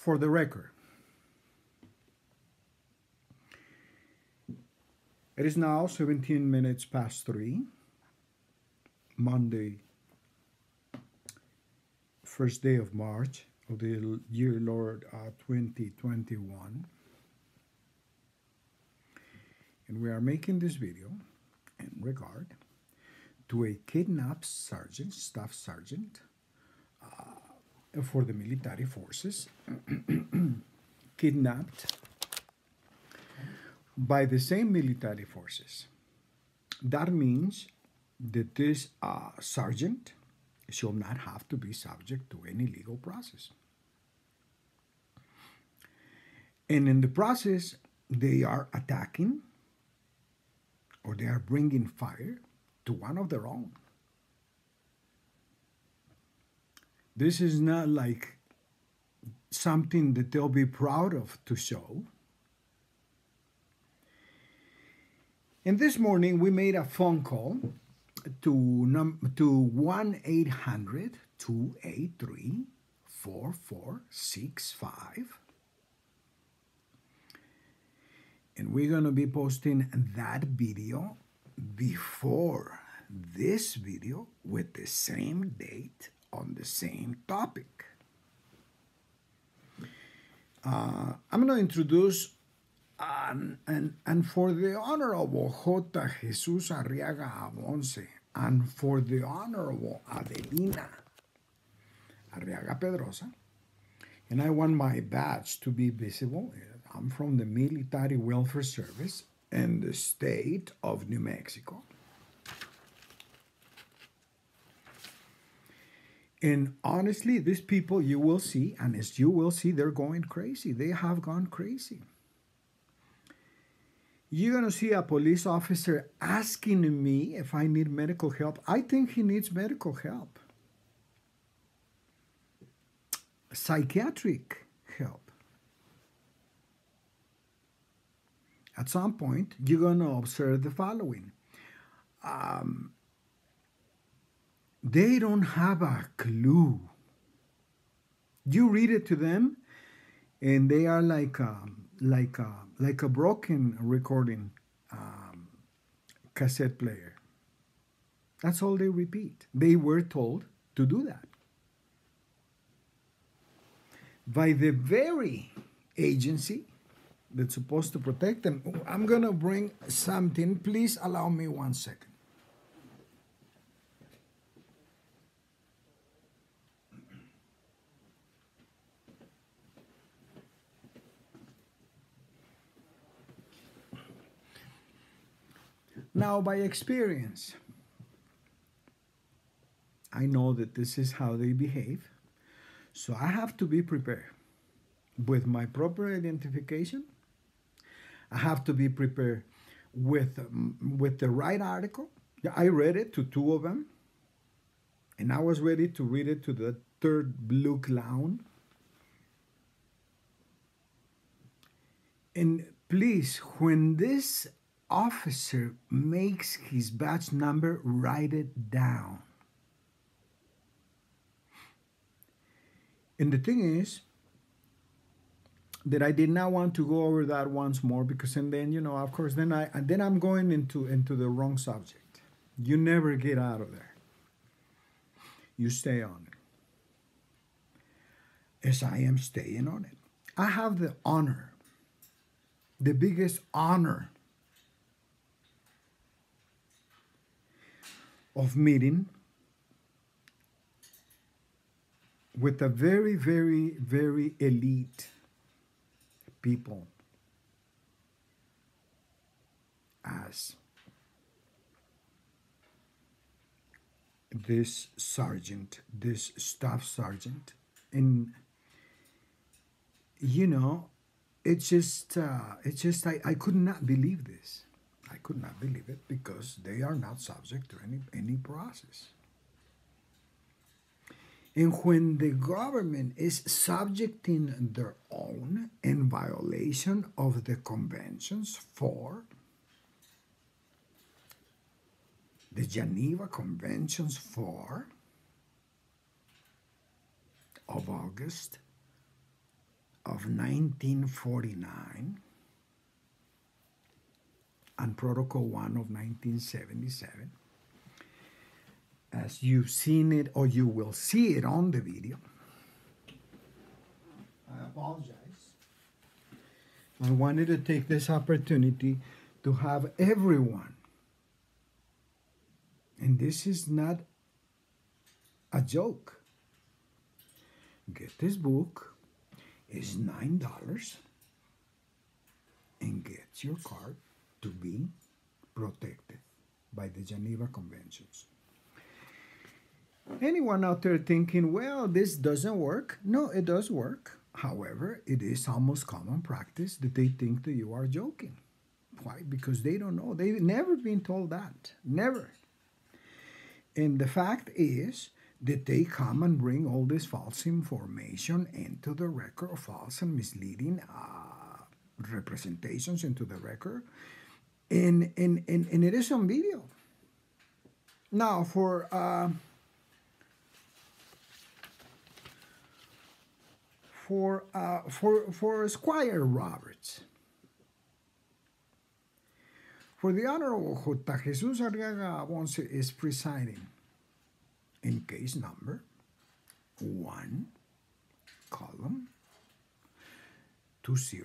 For the record, it is now 17 minutes past 3, Monday, first day of March of the year Lord 2021. And we are making this video in regard to a kidnapped sergeant, staff sergeant, for the military forces, kidnapped by the same military forces. That means that this sergeant shall not have to be subject to any legal process. And in the process, they are attacking or they are bringing fire to one of their own. This is not like something that they'll be proud of to show. And this morning we made a phone call to 1-800-283-4465. And we're going to be posting that video before this video with the same date on the same topic. I'm going to introduce and for the Honorable J. Jesús-Arriaga Abonce and for the Honorable Adelina Arriaga Pedrosa, and I want my badge to be visible. I'm from the Military Welfare Service in the state of New Mexico. And honestly, these people you will see, and as you will see, they're going crazy. They have gone crazy. You're going to see a police officer asking me if I need medical help. I think he needs medical help. Psychiatric help. At some point, you're going to observe the following. They don't have a clue. You read it to them, and they are like a broken recording cassette player. That's all they repeat. They were told to do that by the very agency that's supposed to protect them. I'm going to bring something. Please allow me 1 second. Now, by experience, I know that this is how they behave, so I have to be prepared with my proper identification. I have to be prepared with the right article. I read it to 2 of them, and I was ready to read it to the third blue clown. And please, when this officer makes his badge number, write it down. And the thing is that I did not want to go over that once more, because and then, you know, of course, then I'm going into the wrong subject. You never get out of there. You stay on it. As I am staying on it. I have the honor, the biggest honor of meeting with a very, very, very elite people as this sergeant, this staff sergeant. And you know, it's just I could not believe this. I could not believe it, because they are not subject to any process. And when the government is subjecting their own in violation of the conventions for the Geneva Conventions of August of 1949 and Protocol 1 of 1977. As you've seen it, or you will see it on the video. I apologize. I wanted to take this opportunity to have everyone, and this is not a joke, get this book. It's $9 and get your card to be protected by the Geneva Conventions. Anyone out there thinking, well, this doesn't work? No, it does work. However, it is almost common practice that they think that you are joking. Why? Because they don't know. They've never been told that. Never. And the fact is that they come and bring all this false information into the record, false and misleading representations into the record. And it is on video. Now, for Squire Roberts, for the Honorable J. Jesús-Arriaga Abonce is presiding in case number 1, column 20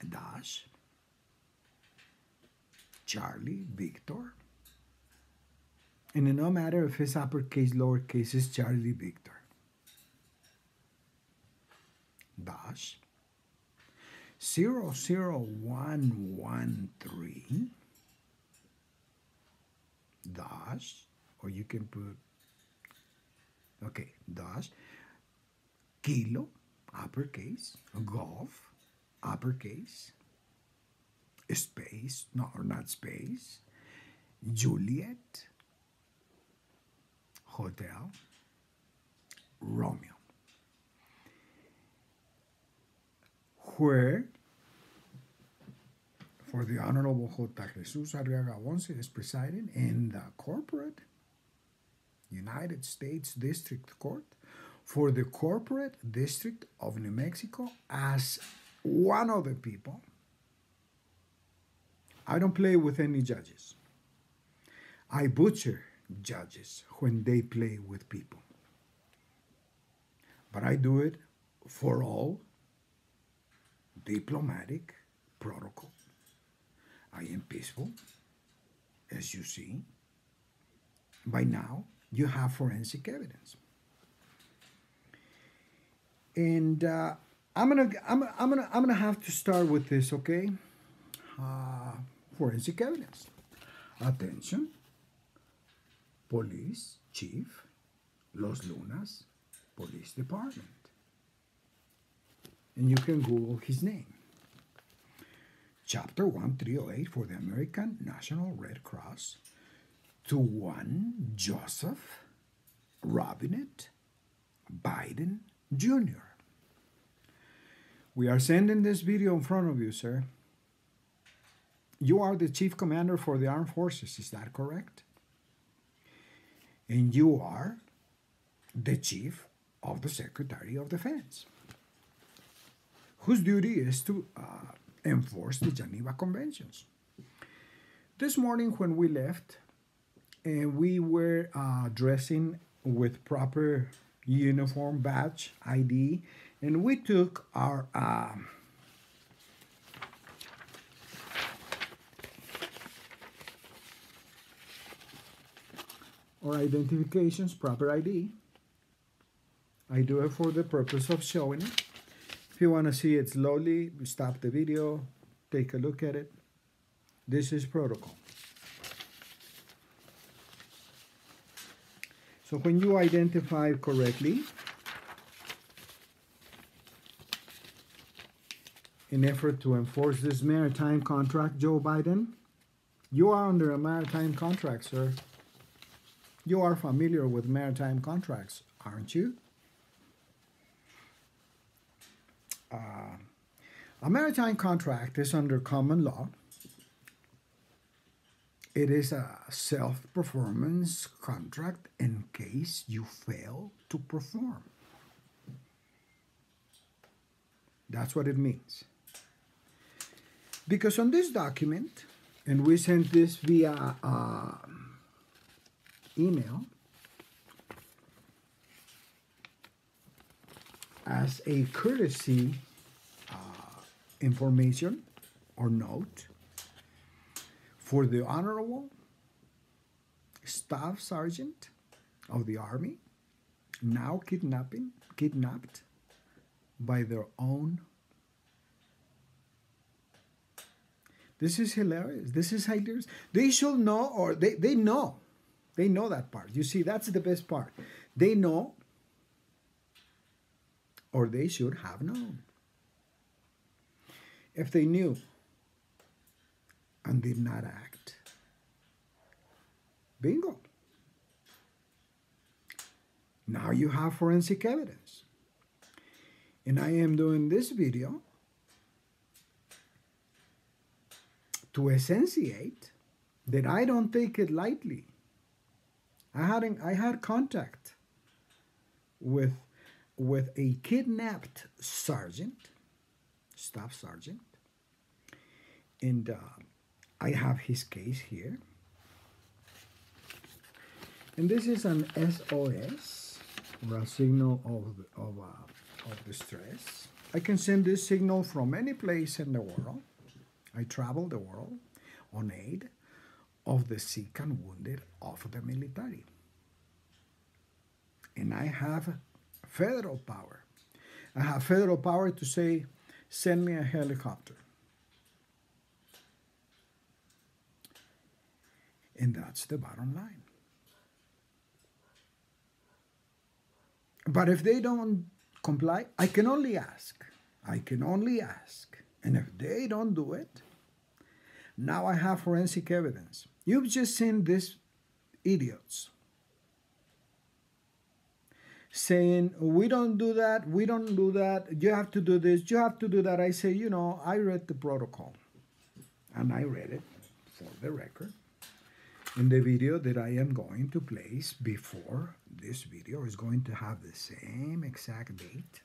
dash Charlie Victor, and it no matter if it's uppercase, lowercase, it's Charlie Victor, dash 00113 dash, or you can put, okay, dash kilo, uppercase, golf, uppercase, space, no, or not space, Juliet, Hotel, Romeo, where for the Honorable J. Jesús-Arriaga Abonce is presiding in the corporate United States District Court for the corporate district of New Mexico as one of the people. I don't play with any judges. I butcher judges when they play with people. But I do it for all diplomatic protocol. I am peaceful, as you see. By now, you have forensic evidence, and I'm gonna have to start with this, okay? Forensic evidence. Attention, Police Chief Los Lunas Police Department, and you can Google his name. Chapter 1308 for the American National Red Cross to one Joseph Robinette Biden Jr. We are sending this video in front of you, sir. You are the Chief Commander for the Armed Forces, is that correct? And you are the Chief of the Secretary of Defense, whose duty is to enforce the Geneva Conventions. This morning when we left, we were dressing with proper uniform, badge, ID, and we took our identifications, proper ID. I do it for the purpose of showing it. If you want to see it slowly, stop the video, take a look at it. This is protocol. So when you identify correctly, in effort to enforce this maritime contract, Joe Biden, you are under a maritime contract, sir. You are familiar with maritime contracts, aren't you? A maritime contract is under common law. It is a self-performance contract in case you fail to perform. That's what it means. Because on this document, and we sent this via email as a courtesy information or note for the Honorable Staff Sergeant of the Army, now kidnapped by their own. This is hilarious. This is hilarious. They should know, or they know. They know that part. You see, that's the best part. They know, or they should have known. If they knew and did not act, bingo. Now you have forensic evidence. And I am doing this video to essentiate that I don't take it lightly. I had contact with a kidnapped sergeant, staff sergeant, and I have his case here. And this is an SOS, or a signal of distress. I can send this signal from any place in the world. I travel the world on aid of the sick and wounded of the military. And I have federal power. I have federal power to say, send me a helicopter. And that's the bottom line. But if they don't comply, I can only ask. I can only ask. And if they don't do it, now I have forensic evidence. You've just seen these idiots saying, we don't do that, we don't do that, you have to do this, you have to do that. I say, you know, I read the protocol. And I read it for the record in the video that I am going to place before this video is going to have the same exact date.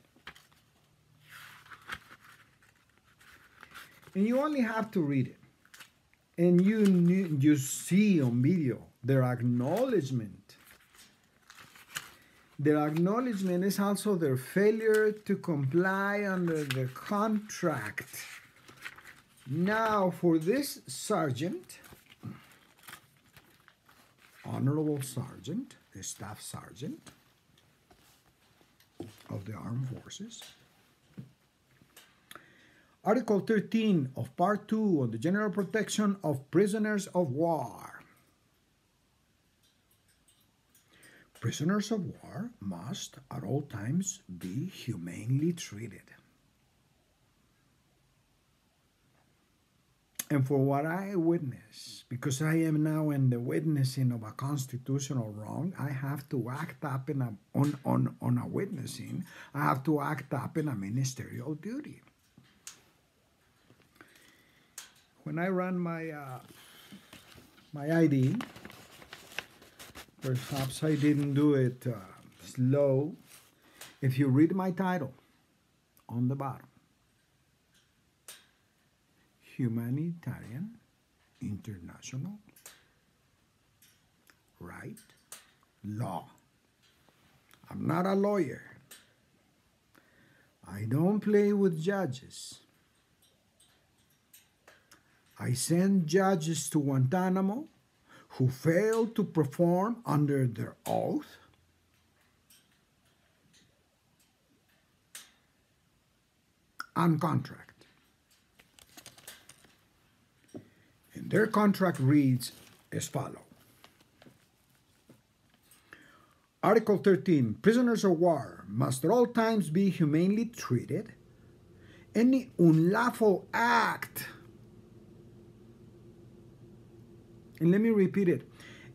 And you only have to read it. And you see on video their acknowledgement. Their acknowledgement is also their failure to comply under the contract. Now, for this sergeant, Honorable Sergeant, the Staff Sergeant of the Armed Forces, Article 13 of Part 2 on the General Protection of Prisoners of War. Prisoners of war must at all times be humanely treated. And for what I witness, because I am now in the witnessing of a constitutional wrong, I have to act up on a witnessing. I have to act up in a ministerial duty. When I run my ID, perhaps I didn't do it slow. If you read my title on the bottom, Humanitarian International Right Law. I'm not a lawyer. I don't play with judges. I send judges to Guantanamo who fail to perform under their oath and contract. And their contract reads as follows. Article 13, prisoners of war must at all times be humanely treated. Any unlawful act, and let me repeat it,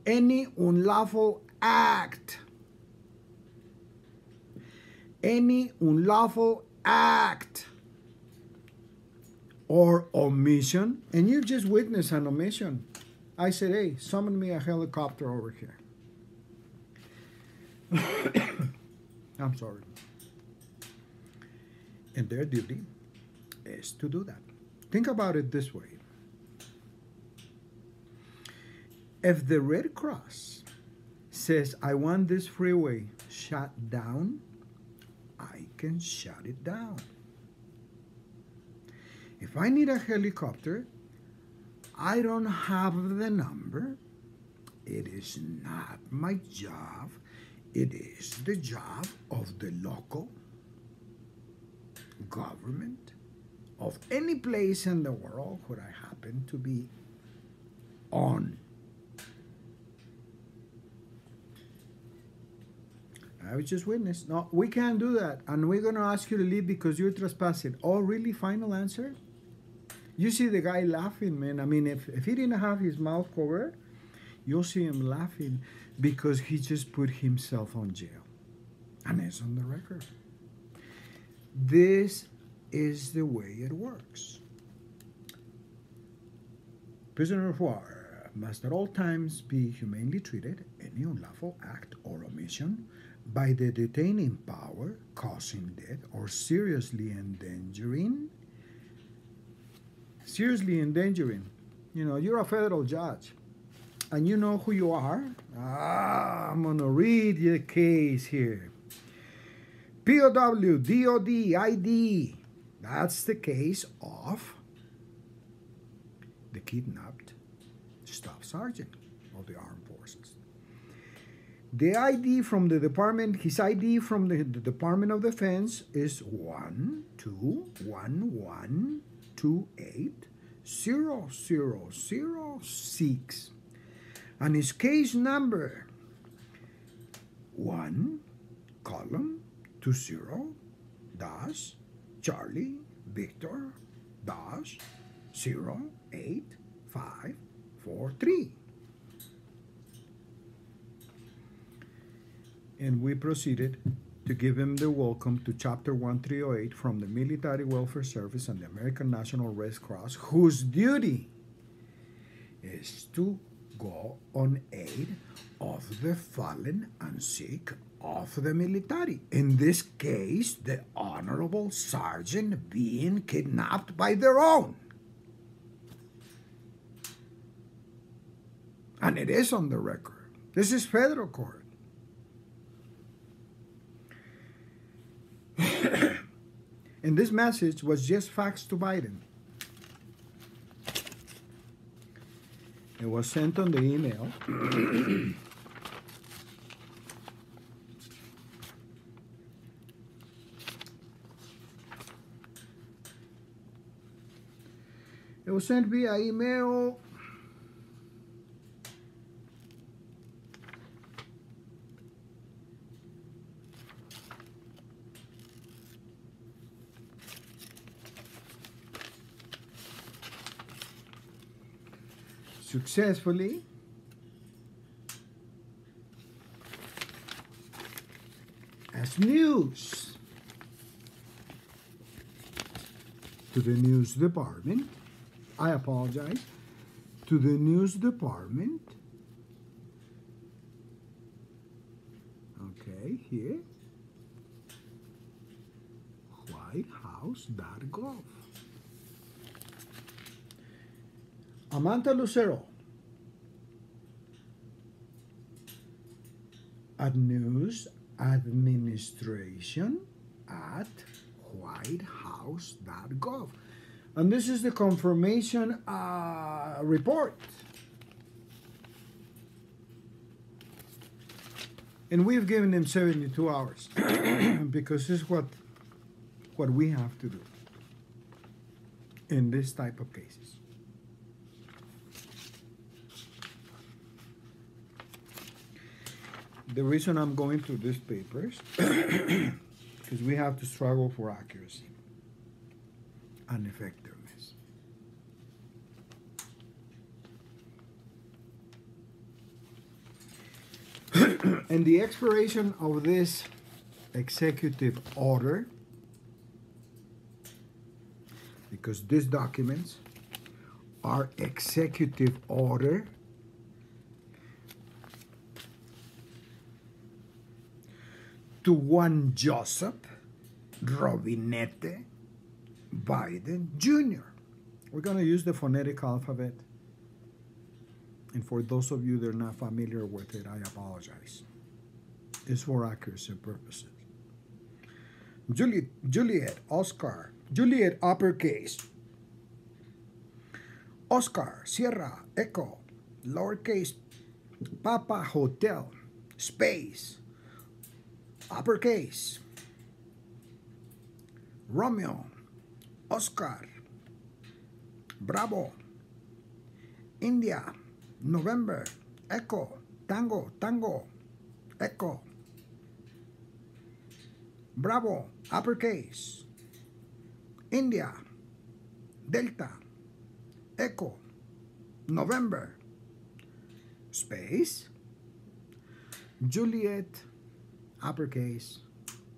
any unlawful act, or omission, and you just witnessed an omission. I said, hey, summon me a helicopter over here. I'm sorry. In their duty, is to do that. Think about it this way. If the Red Cross says, I want this freeway shut down, I can shut it down. If I need a helicopter, I don't have the number. It is not my job. It is the job of the local government of any place in the world where I happen to be on. I was just witness. No, we can't do that. And we're going to ask you to leave because you're trespassing. Oh, really? Final answer? You see the guy laughing, man. I mean, if he didn't have his mouth covered, you'll see him laughing because he just put himself on jail. And it's on the record. This is the way it works. Prisoner of war must at all times be humanely treated. Any unlawful act or omission by the detaining power causing death or seriously endangering. You know, you're a federal judge and you know who you are. I'm going to read the case here. POW, DOD, ID. That's the case of the kidnapped staff sergeant of the armed forces. The ID from the department, his ID from the Department of Defense is 1211280006. And his case number 1 column 20 dash Charlie Victor dash 08543. And we proceeded to give him the welcome to Chapter 1308 from the Military Welfare Service and the American National Red Cross, whose duty is to go on aid of the fallen and sick of the military. In this case, the honorable sergeant being kidnapped by their own. And it is on the record. This is federal court. And this message was just faxed to Biden. It was sent on the email. It was sent via email. Successfully as news to the news department. I apologize to the news department. Okay, here, whitehouse.gov. Amanda Lucero at News Administration at whitehouse.gov. And this is the confirmation report. And we've given them 72 hours because this is what we have to do in this type of cases. The reason I'm going through these papers is we have to struggle for accuracy and effectiveness. And the expiration of this executive order, because these documents are executive order, to one Joseph Robinette Biden Jr. We're going to use the phonetic alphabet. And for those of you that are not familiar with it, I apologize. It's for accuracy purposes. Juliet, Oscar. Juliet, uppercase. Oscar, Sierra, Echo, lowercase, Papa, Hotel, space, uppercase. Romeo, Oscar, Bravo, India, November, Echo, Tango, Tango, Echo, Bravo, uppercase, India, Delta, Echo, November, space, Juliet, uppercase,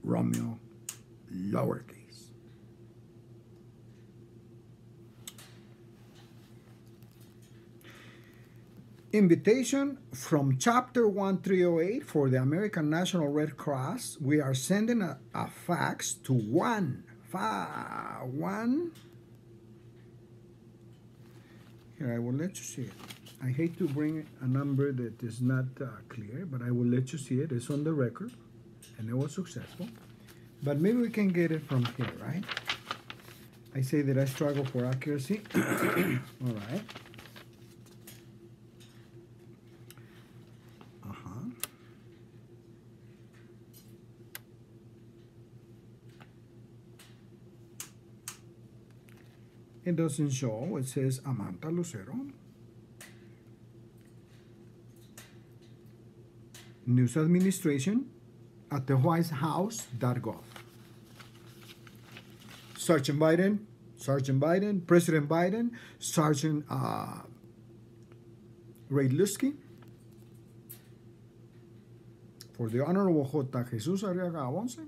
Romeo, lowercase. Invitation from Chapter 1308 for the American National Red Cross. We are sending a fax to one. Here, I will let you see it. I hate to bring a number that is not clear, but I will let you see it. It's on the record, and it was successful. But maybe we can get it from here, right? I say that I struggle for accuracy. All right. It doesn't show. It says Amanta Lucero. News Administration at the WhiteHouse.gov. Sergeant Biden, President Biden, Sergeant Reytlewski, for the Honorable J. Jesús-Arriaga Avonce,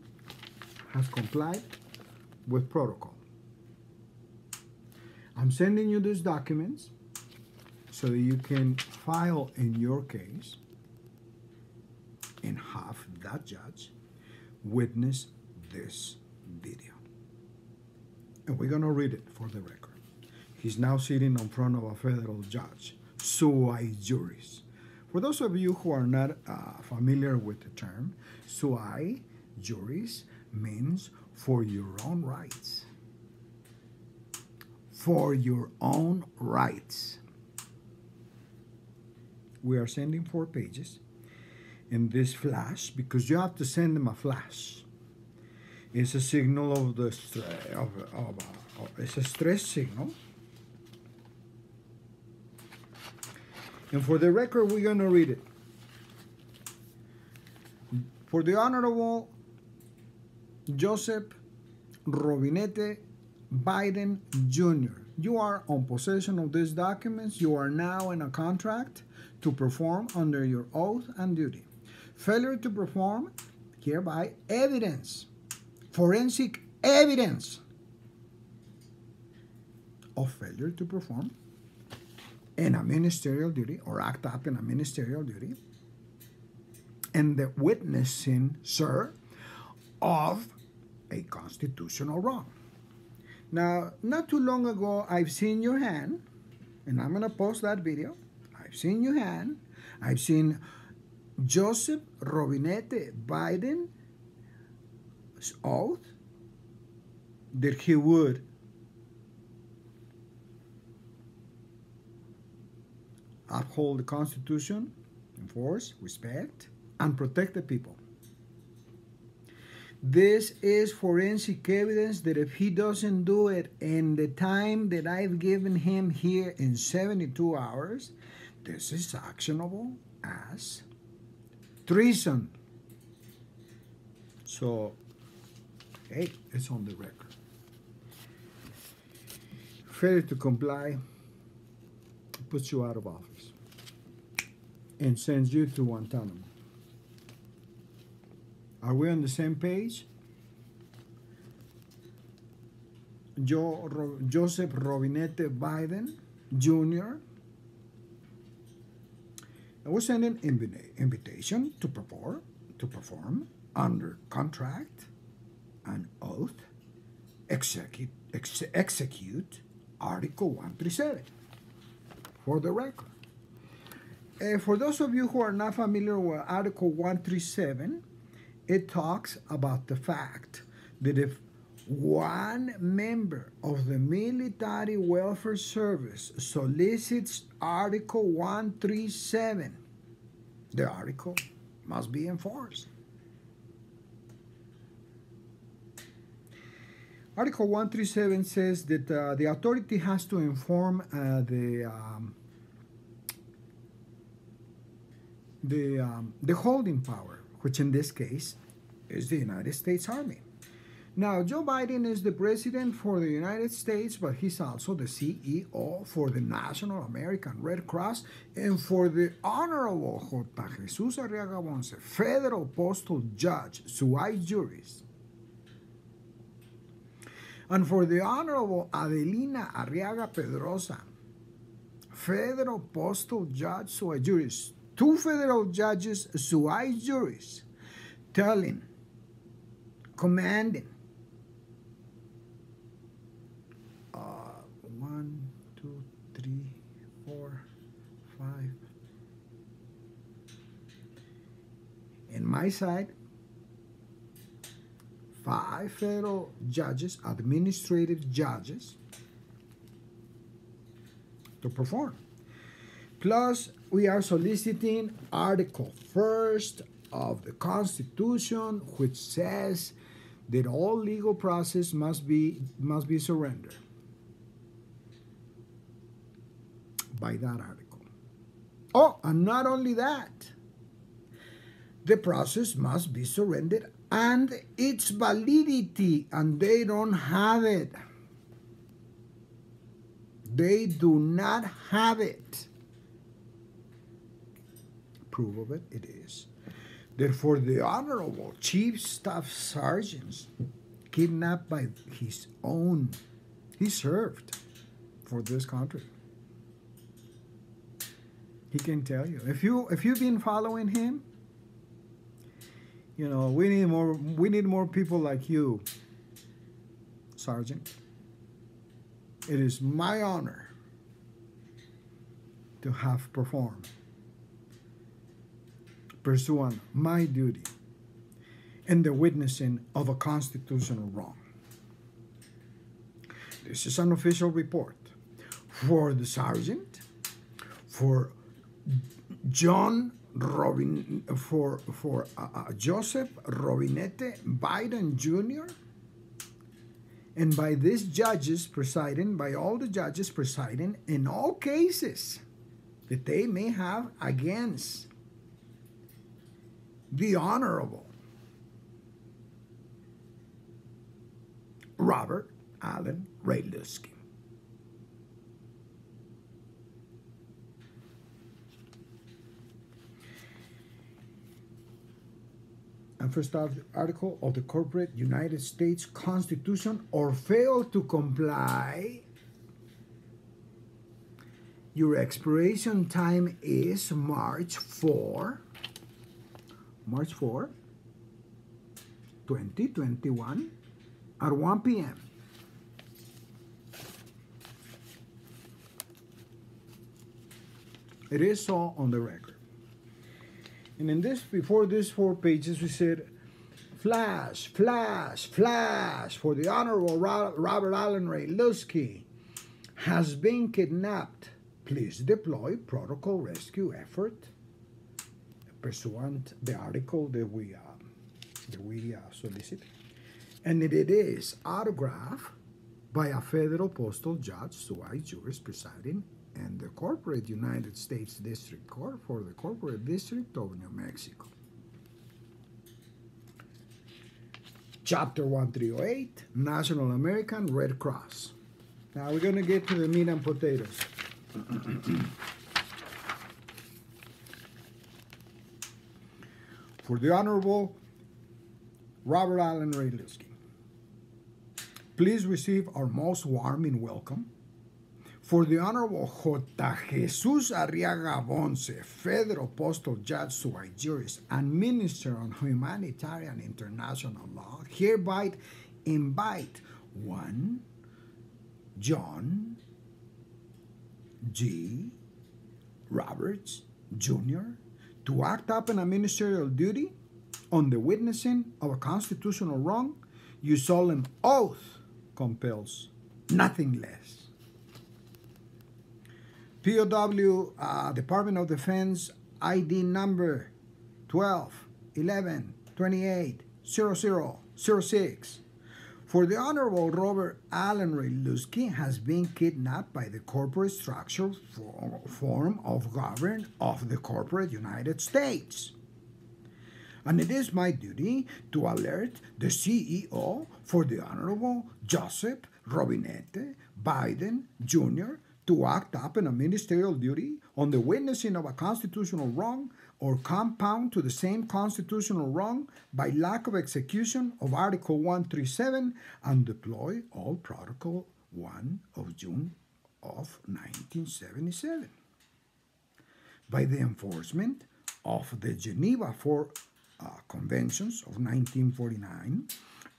has complied with protocol. I'm sending you these documents so that you can file in your case and have that judge witness this video. And we're going to read it for the record. He's now sitting in front of a federal judge, sui juris. For those of you who are not familiar with the term, sui juris means for your own rights. For your own rights. We are sending 4 pages in this flash because you have to send them a flash. It's a signal of the it's a stress signal. And for the record, we're going to read it. For the Honorable Joseph Robinette Biden Jr., you are on possession of these documents. You are now in a contract to perform under your oath and duty. Failure to perform, hereby evidence, forensic evidence of failure to perform in a ministerial duty or act up in a ministerial duty, and the witnessing, sir, of a constitutional wrong. Now, not too long ago, I've seen your hand, and I'm going to post that video. I've seen your hand. I've seen Joseph Robinette Biden's oath that he would uphold the Constitution, enforce, respect, and protect the people. This is forensic evidence that if he doesn't do it in the time that I've given him here in 72 hours, this is actionable as treason. So, hey, it's on the record. Failure to comply puts you out of office and sends you to Guantanamo. Are we on the same page? Joseph Robinette Biden Jr. And we're sending invitation to perform under contract and oath execute Article 137 for the record. For those of you who are not familiar with Article 137, it talks about the fact that if one member of the Military Welfare Service solicits Article 137, the article must be enforced. Article 137 says that the authority has to inform the holding power, which in this case is the United States Army. Now, Joe Biden is the president for the United States, but he's also the CEO for the National American Red Cross and for the Honorable J. Jesús-Arriaga Ponce, Federal Postal Judge, sui juris. And for the Honorable Adelina Arriaga Pedrosa, Federal Postal Judge, sui juris. Two federal judges, sui juris, telling, commanding, 1, 2, 3, 4, 5. In my side, 5 federal judges, administrative judges, to perform. Plus, we are soliciting Article 1st of the Constitution, which says that all legal process must be surrendered by that article. Oh, and not only that, the process must be surrendered and its validity, and they don't have it. They do not have it. Proof of it, it is that for the Honorable Chief Staff Sergeants kidnapped by his own, he served for this country. He can tell you. If you've been following him, you know, we need more people like you, Sergeant. It is my honor to have performed, pursuant my duty in the witnessing of a constitutional wrong. This is an official report for the sergeant, for Joseph Robinette Biden Jr., and by these judges presiding, by all the judges presiding in all cases that they may have against the Honorable Robert Allen Reytlewski. And first article of the corporate United States Constitution, or fail to comply, your expiration time is March 4, 2021 at 1 p.m. It is so on the record. And in this, before these 4 pages, we said, flash, flash, flash, for the Honorable Robert Allen Reytlewski has been kidnapped. Please deploy protocol rescue effort pursuant the article that we solicit. And it is autographed by a federal postal judge, sui juris, presiding in the corporate United States District Court for the corporate district of New Mexico. Chapter 1308, National American Red Cross. Now we're going to get to the meat and potatoes. For the Honorable Robert Allen Reytlewski, please receive our most warming welcome. For the Honorable J. Jesús-Arriaga Ponce, Federal Postal Judge sui juris and Minister on Humanitarian International Law, hereby invite 1, John G. Roberts, Jr., to act upon a ministerial duty on the witnessing of a constitutional wrong, your solemn oath compels nothing less. POW Department of Defense ID number 12-11-28-0006. For the Honorable Robert Allen Reytlewski has been kidnapped by the corporate structure form of government of the corporate United States. And it is my duty to alert the CEO for the Honorable Joseph Robinette Biden, Jr., to act upon a ministerial duty on the witnessing of a constitutional wrong or compound to the same constitutional wrong by lack of execution of Article 137 and deploy all Protocol 1 of June of 1977. By the enforcement of the Geneva Four Conventions of 1949,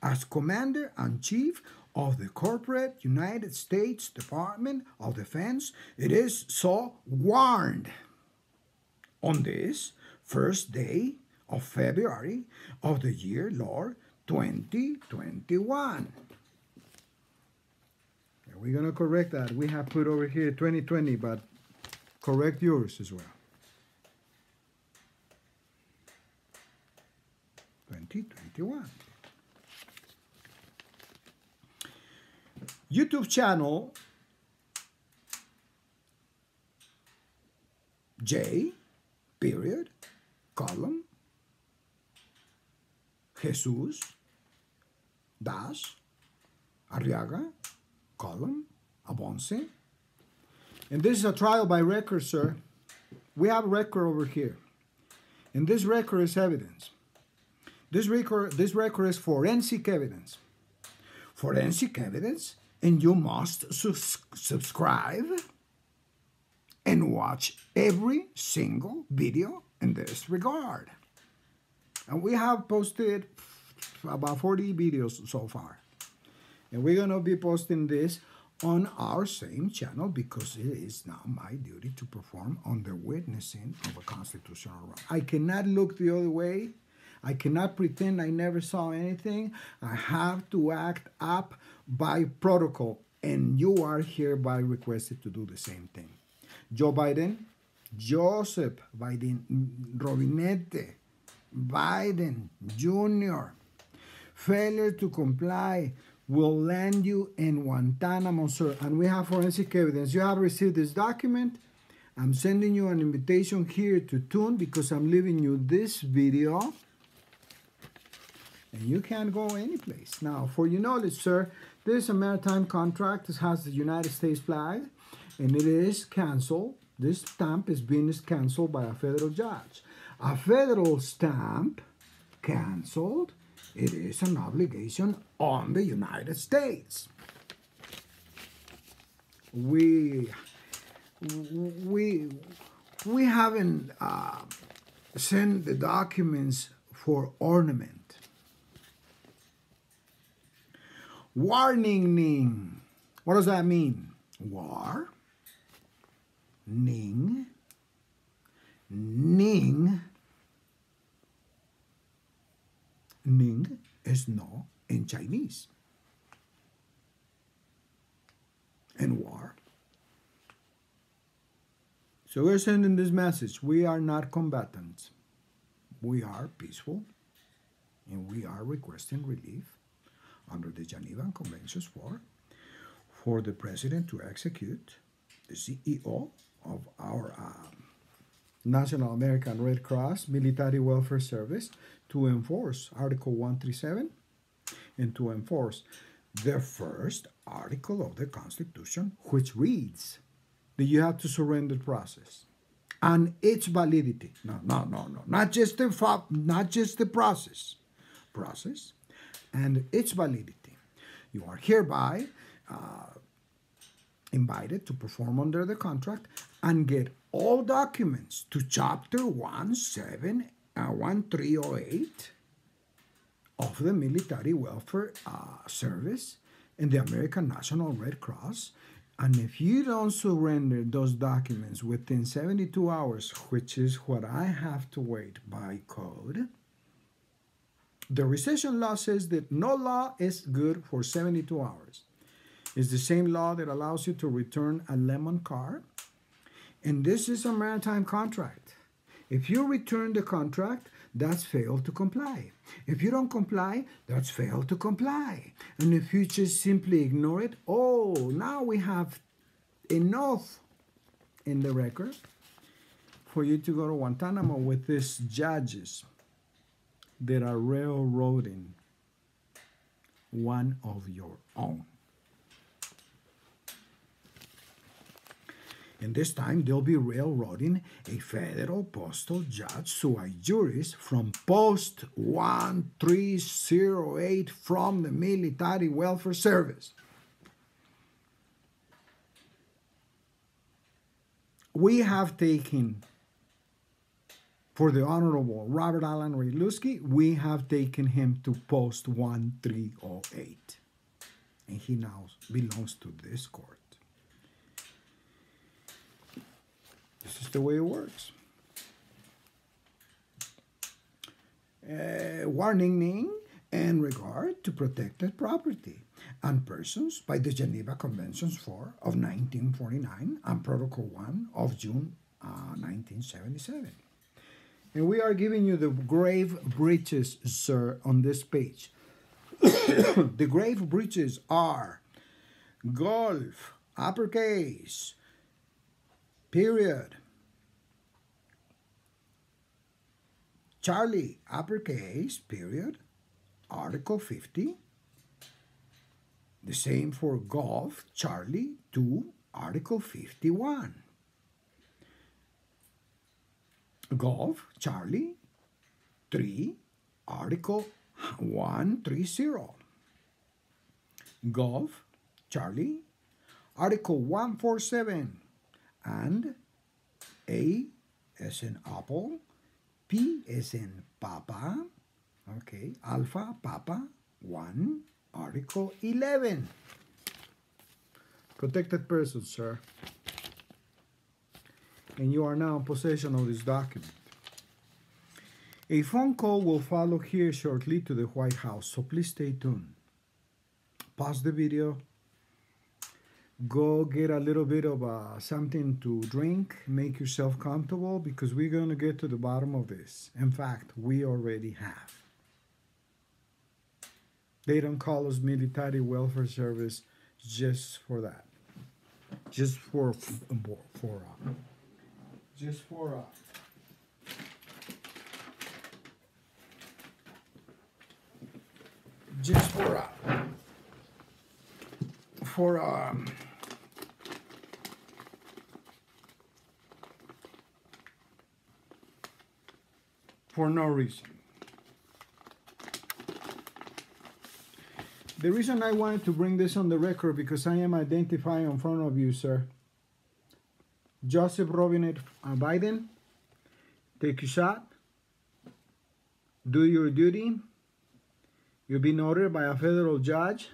as Commander-in-Chief of the corporate United States Department of Defense, it is so warned. On this first day of February of the year Lord 2021. We're going to correct that. We have put over here 2020, but correct yours as well. 2021. YouTube channel J period column Jesús-Arriaga column Avance. And this is a trial by record, sir. We have a record over here. And this record is evidence. This record is forensic evidence. Forensic evidence, and you must subscribe and watch every single video in this regard. And we have posted about 40 videos so far. And we're going to be posting this on our same channel because it is now my duty to perform on the witnessing of a constitutional wrong. I cannot look the other way. I cannot pretend I never saw anything. I have to act up by protocol, and you are hereby requested to do the same thing. Joe Biden, Joseph Biden, Robinette Biden, Jr., failure to comply will land you in Guantanamo, sir. And we have forensic evidence. You have received this document. I'm sending you an invitation here to tune because I'm leaving you this video. And you can't go anyplace. Now, for your knowledge, sir, this is a maritime contract. This has the United States flag, and it is canceled. This stamp is being canceled by a federal judge. A federal stamp canceled, it is an obligation on the United States. We haven't sent the documents for ornament. Warning. What does that mean? War. Ning. Ning. Ning is no in Chinese. And war. So we're sending this message. We are not combatants. We are peaceful. And we are requesting relief under the Geneva Conventions for the president to execute the CEO of our National American Red Cross Military Welfare Service to enforce Article 137 and to enforce the first article of the Constitution, which reads that you have to surrender process and its validity. No, not just the process and its validity. You are hereby invited to perform under the contract and get all documents to Chapter 1308 of the Military Welfare Service in the American National Red Cross. And if you don't surrender those documents within 72 hours, which is what I have to wait by code, the recession law says that no law is good for 72 hours. It's the same law that allows you to return a lemon car. And this is a maritime contract. If you return the contract, that's failed to comply. If you don't comply, that's failed to comply. And if you just simply ignore it, oh, now we have enough in the record for you to go to Guantanamo with these judges that are railroading one of your own. And this time, they'll be railroading a federal postal judge sui juris from Post 1308 from the Military Welfare Service. We have taken, for the Honorable Robert Allen Reytlewski, we have taken him to Post 1308. And he now belongs to this court. This is the way it works. Warning in regard to protected property and persons by the Geneva Conventions 4 of 1949 and Protocol 1 of June 1977. And we are giving you the grave breaches, sir, on this page. The grave breaches are golf, uppercase, period, Charlie, uppercase, period, Article 50. The same for golf, Charlie, 2, Article 51. Golf, Charlie, 3, Article 130. Golf, Charlie, Article 147. And A as in apple, P as in papa, okay, alpha, papa, 1, Article 11. Protected person, sir. And you are now in possession of this document. A phone call will follow here shortly to the White House, so please stay tuned. Pause the video. Go get a little bit of something to drink, make yourself comfortable, because we're going to get to the bottom of this. In fact, we already have. They don't call us Military Welfare Service just for that. Just for no reason. The reason I wanted to bring this on the record because I am identifying in front of you, sir, Joseph Robinette Biden. Take your shot. Do your duty. You've been ordered by a federal judge.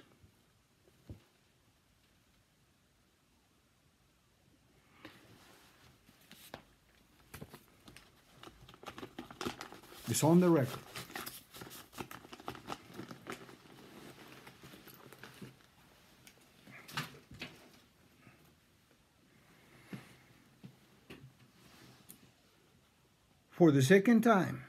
It's on the record. For the second time,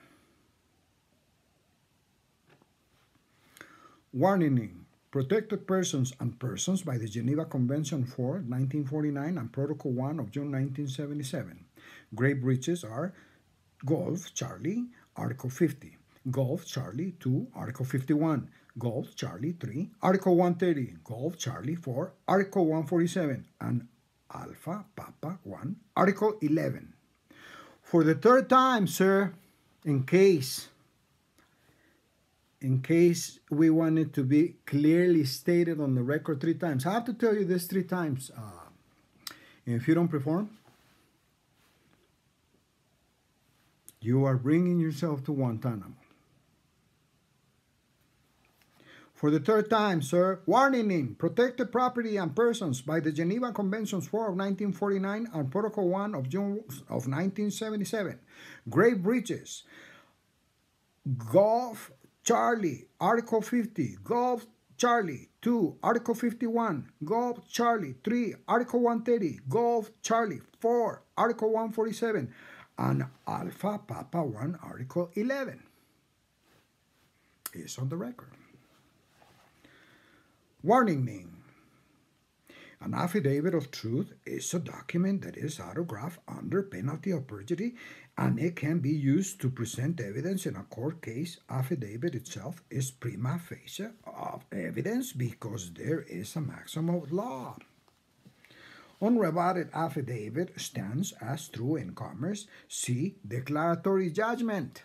warning protected persons and persons by the Geneva Convention 4, 1949 and Protocol 1 of June 1977. Grave breaches are Golf, Charlie, Article 50. Golf, Charlie, 2, Article 51. Golf, Charlie, 3, Article 130. Golf, Charlie, 4, Article 147. And Alpha, Papa, 1, Article 11. For the third time, sir, in case we want it to be clearly stated on the record 3 times. I have to tell you this 3 times. If you don't perform, you are bringing yourself to Guantanamo. For the third time, sir, warning: protected property and persons by the Geneva Conventions 4 of 1949 and Protocol 1 of June of 1977. Grave breaches. Golf Charlie, Article 50. Golf Charlie 2, Article 51. Golf Charlie 3, Article 130. Golf Charlie 4, Article 147. And Alpha Papa 1, Article 11. It's on the record. Warning: an affidavit of truth is a document that is autographed under penalty of perjury, and it can be used to present evidence in a court case. Affidavit itself is prima facie of evidence because there is a maximum of law. Unrebutted affidavit stands as true in commerce. See declaratory judgment.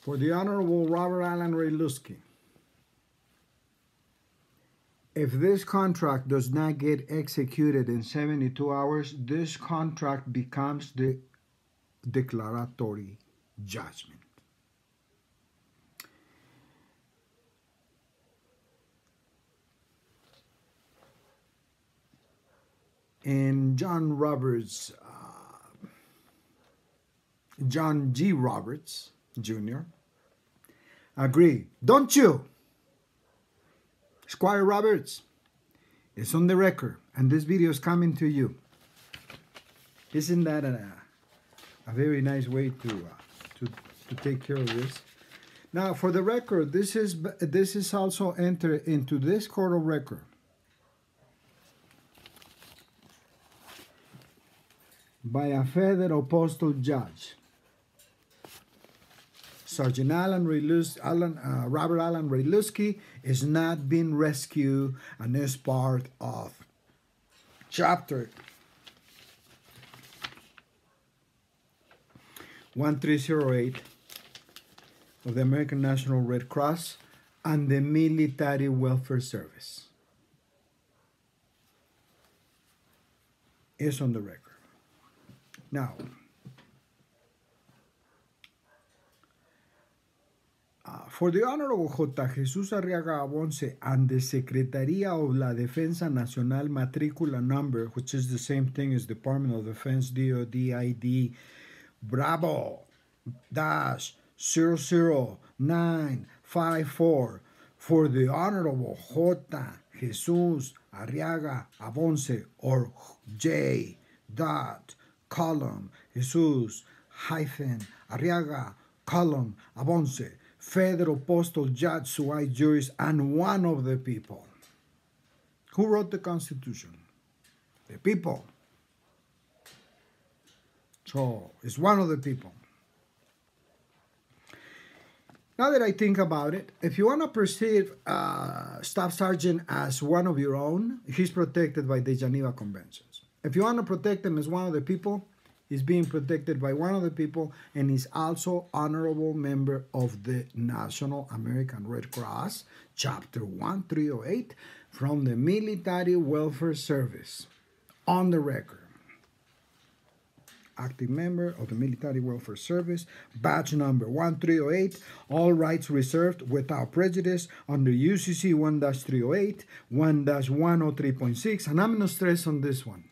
For the Honorable Robert Allen Reytlewski, if this contract does not get executed in 72 hours, this contract becomes the declaratory judgment. And John G. Roberts, Jr., agree. Don't you? Squire Roberts, it's on the record, and this video is coming to you. Isn't that a very nice way to take care of this? Now, for the record, this is also entered into this court of record by a federal postal judge. Sergeant Robert Allen Reytlewski is not being rescued and is part of Chapter 1308 of the American National Red Cross and the Military Welfare Service. It's on the record. Now, for the Honorable J. Jesús-Arriaga Abonce and the Secretaría of la Defensa Nacional Matrícula number, which is the same thing as Department of Defense, DOD ID, Bravo dash 00954, for the Honorable J. Jesús-Arriaga Abonce, or J. column Jesús Arriaga column Abonce, Federal Postal Judge sui juris, and one of the people. Who wrote the Constitution? The people. So it's one of the people. Now that I think about it, if you want to perceive Staff Sergeant as one of your own, he's protected by the Geneva Conventions. If you want to protect him as one of the people, he's being protected by one of the people, and he's also honorable member of the National American Red Cross, Chapter 1308, from the Military Welfare Service. On the record. Active member of the Military Welfare Service, badge number 1308, all rights reserved without prejudice under UCC 1-308, 1-103.6, and I'm going to stress on this one.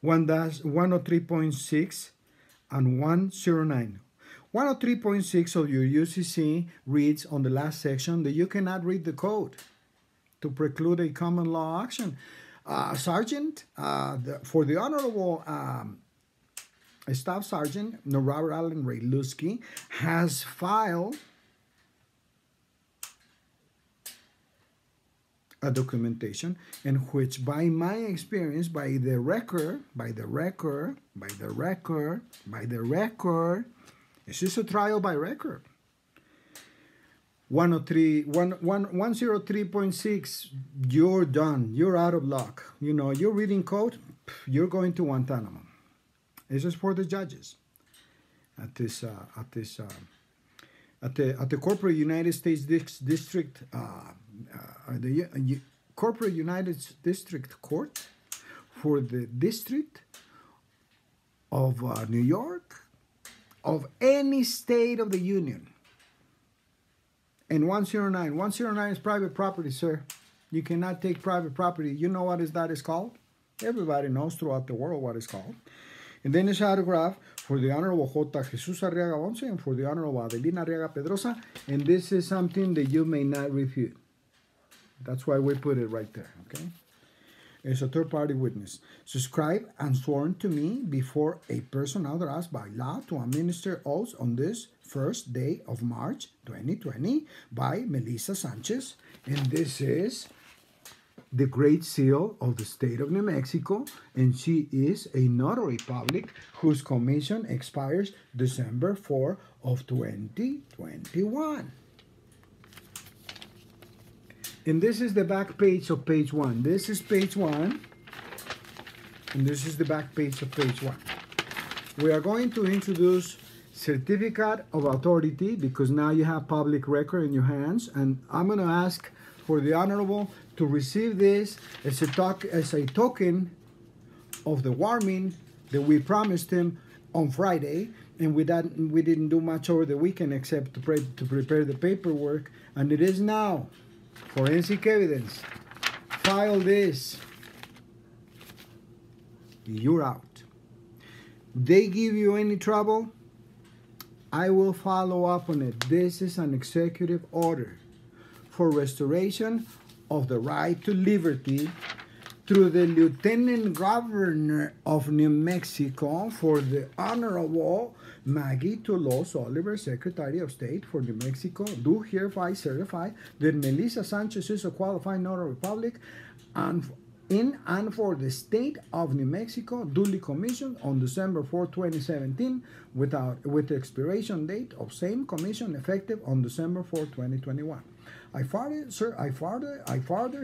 1-103.6 and 109. 103.6 of your UCC reads on the last section that you cannot read the code to preclude a common law action. Sergeant, for the Honorable Staff Sergeant Robert Allen Reytlewski, has filed a documentation in which, by my experience, by the record, this is a trial by record. 103.6, you're done. You're out of luck. You know, you're reading code, you're going to Guantanamo. This is for the judges at the Corporate United States District, the Corporate United District Court for the District of New York of any state of the union. And 109 is private property, sir. You cannot take private property. You know what that is called? Everybody knows throughout the world what it's called. And then it's autograph for the Honorable J. Jesús-Arriaga Ponce and for the Honorable Adelina Arriaga Pedrosa. And this is something that you may not refute. That's why we put it right there, okay? It's a third-party witness. Subscribed and sworn to me before a person authorized by law to administer oaths on this first day of March 2020 by Melissa Sanchez. And this is the Great Seal of the State of New Mexico, and she is a notary public whose commission expires December 4 of 2021. And this is the back page of page 1. This is page 1, and this is the back page of page 1. We are going to introduce certificate of authority because now you have public record in your hands, and I'm going to ask for the Honorable to receive this as a token of the warming that we promised him on Friday, and we didn't do much over the weekend except to prepare the paperwork, and it is now forensic evidence. File this. You're out. They give you any trouble, I will follow up on it. This is an executive order for restoration of the right to liberty through the Lieutenant Governor of New Mexico for the Honorable Maggie Toulouse Oliver, Secretary of State for New Mexico, do hereby certify that Melissa Sanchez is a qualified notary public and for the state of New Mexico, duly commissioned on December 4, 2017, with the expiration date of same commission effective on December 4, 2021. I further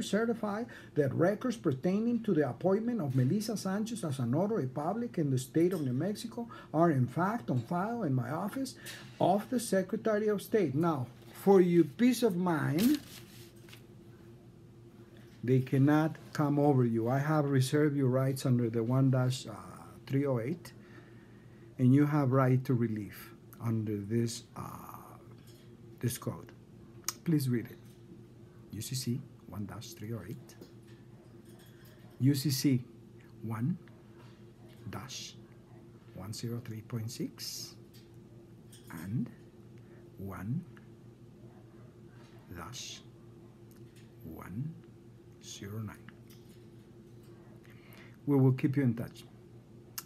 certify that records pertaining to the appointment of Melissa Sanchez as a notary public in the state of New Mexico are in fact on file in my office of the Secretary of State. Now, for your peace of mind, they cannot come over you. I have reserved your rights under the 1-308, and you have right to relief under this code. Please read it. UCC 1-308, UCC 1-103.6, and 1-109. We will keep you in touch.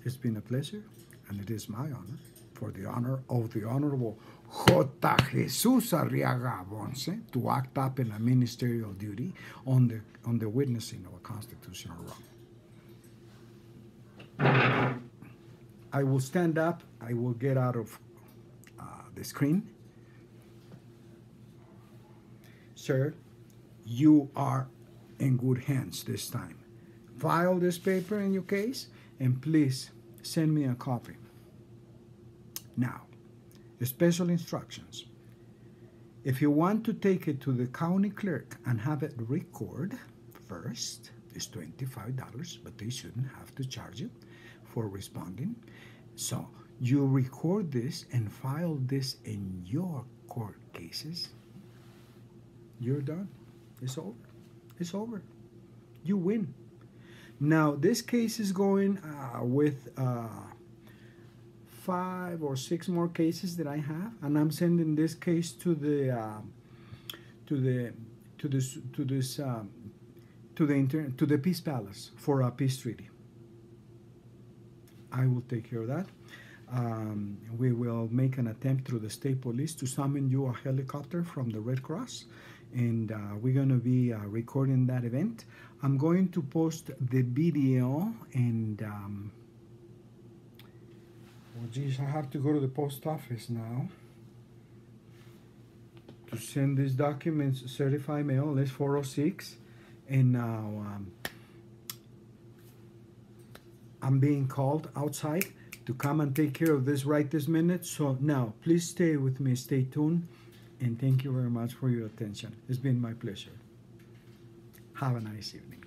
It's been a pleasure, and it is my honor, for the honor of the Honorable J. Jesús-Arriaga Ponce, to act up in a ministerial duty on the witnessing of a constitutional wrong. I will stand up. I will get out of the screen. Sir, you are in good hands this time. File this paper in your case, and please send me a copy. Now, special instructions. If you want to take it to the county clerk and have it record first, it's $25, but they shouldn't have to charge you for responding. So you record this and file this in your court cases. You're done. It's over. It's over. You win. Now, this case is going with 5 or 6 more cases that I have, and I'm sending this case to the Peace Palace for a peace treaty. I will take care of that. We will make an attempt through the state police to summon you a helicopter from the Red Cross, and we're going to be recording that event. I'm going to post the video, and oh geez, I have to go to the post office now to send these documents, certified mail, list 406, and now I'm being called outside to come and take care of this right this minute. So now, please stay with me, stay tuned, and thank you very much for your attention. It's been my pleasure. Have a nice evening.